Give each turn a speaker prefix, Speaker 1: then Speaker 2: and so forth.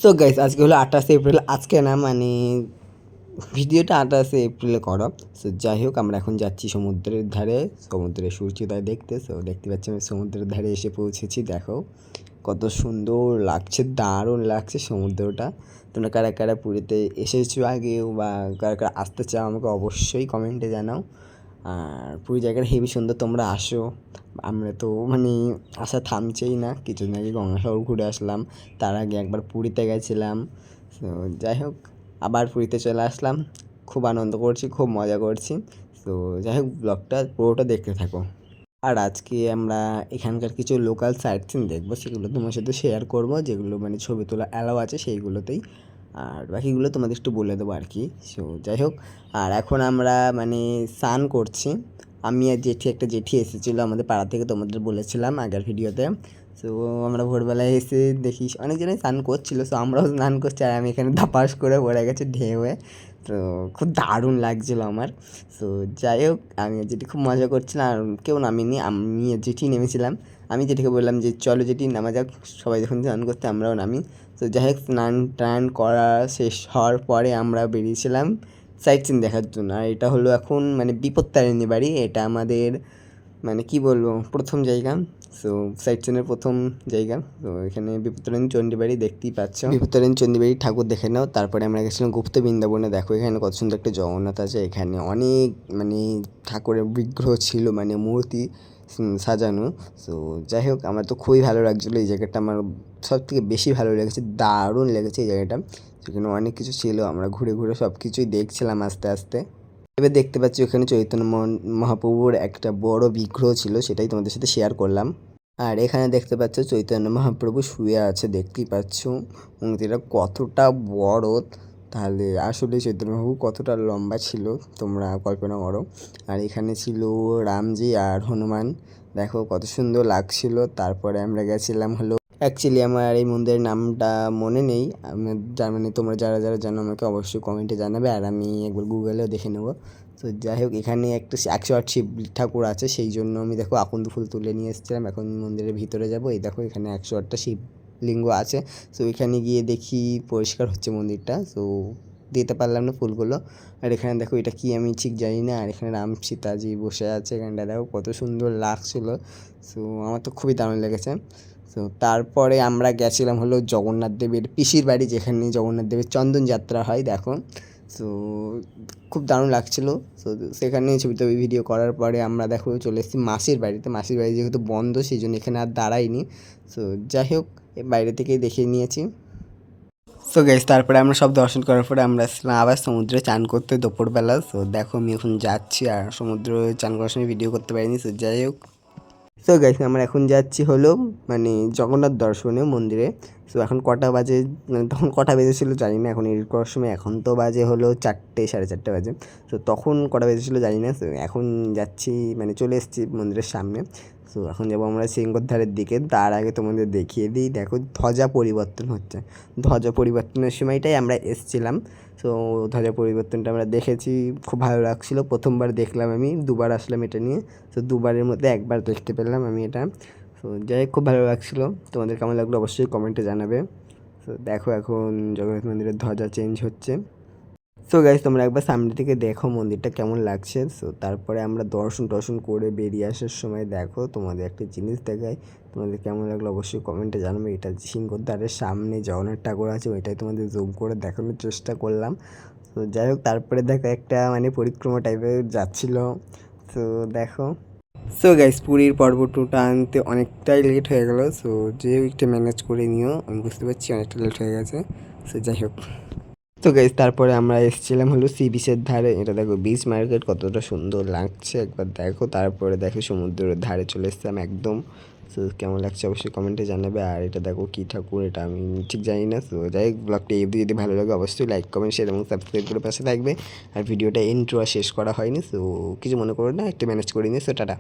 Speaker 1: So guys আজকে হলো 28শে April. আজকে না মানে ভিডিওটা 28শে এপ্রিলে করা। সো যাই হোক আমরা এখন যাচ্ছি সমুদ্রের ধারে, সমুদ্রের সূর্যোদয় দেখতে। সো দেখতে পাচ্ছি আমি সমুদ্রের ধারে এসে পৌঁছেছি। দেখো কত সুন্দর লাগছে, দারুণ লাগছে সমুদ্রটা। তোমরা কারা কারা পুরীতে এসেছো আগেও বা কারা কারা আসতে চাও আমাকে অবশ্যই কমেন্টে জানাও। আর পুরী জায়গাটা হেবি সুন্দর, তোমরা আসো। আমরা তো মানে আশা থামছেই না। কিছুদিন আগে গঙ্গাসাগর ঘুরে আসলাম, তার আগে একবার পুরীতে গেছিলাম। তো যাই হোক আবার পুরীতে চলে আসলাম, খুব আনন্দ করছি, খুব মজা করছি। তো যাই হোক ব্লগটা পুরোটা দেখতে থাকো। আর আজকে আমরা এখানকার কিছু লোকাল সাইট সিন দেখবো, সেগুলো তোমার সাথে শেয়ার করবো, যেগুলো মানে ছবি তোলা অ্যালাউ আছে সেইগুলোতেই। আর বাকিগুলো তোমাদের একটু বলে দেবো আর কি। সো যাই হোক, আর এখন আমরা মানে স্নান করছি। আমি আর জেঠি, একটা জেঠি এসেছিলো আমাদের পাড়া থেকে, তোমাদের বলেছিলাম আগের ভিডিওতে। সো আমরা ভোরবেলায় এসে দেখি অনেকজনই স্নান করছিলো, সো আমরাও স্নান করছি। আর আমি এখানে ধাপাস করে পড়ে গেছি ঢেউয়ে। তো খুব দারুণ লাগছিলো আমার। সো যাই হোক আমি আর জেঠি খুব মজা করছিলাম, আর কেউ নামিনি, আমি আর জেঠি নেমেছিলাম। আমি জেঠিকে বললাম যে চলো জেঠি নামা যাক, সবাই যখন স্নান করতে আমরাও নামি। তো যাই হোক স্নান টান করা শেষ হওয়ার পরে আমরা বেরিয়েছিলাম সাইট সিন দেখার জন্য। আর এটা হলো এখন মানে বিপত্তারিণী বাড়ি, এটা আমাদের মানে কি বলবো প্রথম জায়গা। সো সাইট সিনের প্রথম জায়গা। তো এখানে বিপত্তারিণী চণ্ডীবাড়ি দেখতেই পাচ্ছ, বিপত্তারিণী চণ্ডীবাড়ি ঠাকুর দেখে নাও। তারপরে আমরা গেছিলাম গুপ্ত বৃন্দাবনে। দেখো এখানে কত সুন্দর একটা জগন্নাথ আছে, এখানে অনেক মানে ঠাকুরের বিগ্রহ ছিল, মানে মূর্তি সাজানো। সো যাই হোক আমার তো খুবই ভালো লাগছিলো এই জায়গাটা, আমার সব থেকে বেশি ভালো লেগেছে, দারুণ লেগেছে এই জায়গাটা। সেখানে অনেক কিছু ছিল, আমরা ঘুরে ঘুরে সব কিছুই দেখছিলাম আস্তে আস্তে। এবার দেখতে পাচ্ছি ওখানে চৈতন্য মহাপ্রভুর একটা বড় বিগ্রহ ছিল, সেটাই তোমাদের সাথে শেয়ার করলাম। আর এখানে দেখতে পাচ্ছ চৈতন্য মহাপ্রভু শুয়ে আছে, দেখতেই পাচ্ছ মূর্তিটা কতটা বড়। তাহলে আসলে চৈতন্য মহাপ্রভু কতটা লম্বা ছিল তোমরা কল্পনা করো। আর এখানে ছিল রামজি আর হনুমান, দেখো কত সুন্দর লাগছিল। তারপরে আমরা গেছিলাম হলো, অ্যাকচুয়ালি আমার এই মন্দিরের নামটা মনে নেই, মানে তোমরা যারা যারা জানো আমাকে অবশ্যই কমেন্টে জানাবে, আর আমি একবার গুগলেও দেখে নেবো। তো যাই হোক এখানে একটা 108 শিব ঠাকুর আছে, সেই জন্য আমি দেখো আকন্দ ফুল তুলে নিয়ে এসেছিলাম। এখন মন্দিরের ভিতরে যাব, এই দেখো এখানে 108টা শিবলিঙ্গ আছে। সো এখানে গিয়ে দেখি পরিষ্কার হচ্ছে মন্দিরটা, সো দিতে পারলাম না ফুলগুলো। আর এখানে দেখো এটা কি আমি ঠিক জানি না। আর এখানে রাম সীতাজি বসে আছে, এখানটা দেখো কত সুন্দর লাগছিলো। সো আমার তো খুবই দারুণ লেগেছে। তো তারপরে আমরা গেছিলাম হলো জগন্নাথ দেবের পিসির বাড়ি, যেখানে জগন্নাথ দেবের চন্দন যাত্রা হয় দেখো। সো খুব দারুণ লাগছিলো। সো সেখানে ছবি টবি ভিডিও করার পরে আমরা দেখো চলে এসেছি মাসির বাড়িতে। মাসির বাড়ি যেহেতু বন্ধ সেই জন্য এখানে আর দাঁড়াইনি। সো যাই হোক বাইরে থেকেই দেখে নিয়েছি। সো গাইস তারপরে আমরা সব দর্শন করার পরে আমরা আসলাম আবার সমুদ্রে চান করতে দুপুরবেলা। সো দেখো আমি এখন যাচ্ছি, আর সমুদ্রে চান করার সময় ভিডিও করতে পারিনি। সো যাই হোক, সো গাইস আমরা এখন যাচ্ছি হলো মানে জগন্নাথ দর্শনে মন্দিরে। সো এখন কটা বাজে, মানে তখন কটা বেজেছিলো জানি না, এখন এডিট করার সময় এখন তো বাজে হলো 4টে, 4:30 বাজে। তো তখন কটা বেজেছিলো জানি না। সো এখন যাচ্ছি মানে চলে এসেছি মন্দিরের সামনে। সো এখন যাবো আমরা সিংহদ্বারের দিকে। তার আগে তোমাদের দেখিয়ে দিই, দেখো ধ্বজা পরিবর্তন হচ্ছে। ধ্বজা পরিবর্তনের সময়টাই আমরা এসছিলাম। সো ধ্বজা পরিবর্তনটা আমরা দেখেছি, খুব ভালো লাগছিলো। প্রথমবার দেখলাম আমি, দুবার আসলাম এটা নিয়ে। তো দুবারের মধ্যে একবার দেখতে পেলাম আমি এটা। সো যাই হোক খুব ভালো লাগছিলো। তোমাদের কেমন লাগলো অবশ্যই কমেন্টে জানাবে। সো দেখো এখন জগন্নাথ মন্দিরের ধ্বজা চেঞ্জ হচ্ছে। সো গাইস তোমরা একবার সামনে থেকে দেখো মন্দিরটা কেমন লাগছে। সো তারপরে আমরা দর্শন করে বেরিয়ে আসার সময় দেখো তোমাদের একটা জিনিস দেখায়, তোমাদের কেমন লাগলো অবশ্যই কমেন্টে জানাবে। এটা সিংহদ্বারের সামনে জগন্নাথ ঠাকুর আছে, ওইটাই তোমাদের জুম করে দেখানোর চেষ্টা করলাম। তো যাই হোক তারপরে দেখো একটা মানে পরিক্রমা টাইপের যাচ্ছিলো। তো দেখো, সো গাইস পুরীর পর্ব 2টা আনতে অনেকটাই লেট হয়ে গেলো। সো যে একটা ম্যানেজ করে নিও, আমি বুঝতে পারছি অনেকটা লেট হয়ে গেছে। সো যাই হোক, তো গাইস তারপরে আমরা এসেছিলাম হলো সি বিচের ধারে। এটা দেখো বিচ মার্কেট কতটা সুন্দর লাগছে একবার দেখো। তারপরে দেখো সমুদ্রের ধারে চলে এসেছিলাম একদম। সো কেমন লাগছে অবশ্যই কমেন্টে জানাবে। আর এটা দেখো কী ঠাকুর, এটা আমি ঠিক জানি না। সো যাই হোক ব্লগটা এফডি যদি ভালো লাগে অবশ্যই লাইক কমেন্ট শেয়ার এবং সাবস্ক্রাইব করে পাশে থাকবে। আর ভিডিওটা ইন্ট্রো শেষ করা হয়নি, সো কিছু মনে করো না, একটু ম্যানেজ করে নিয়ে। So tata.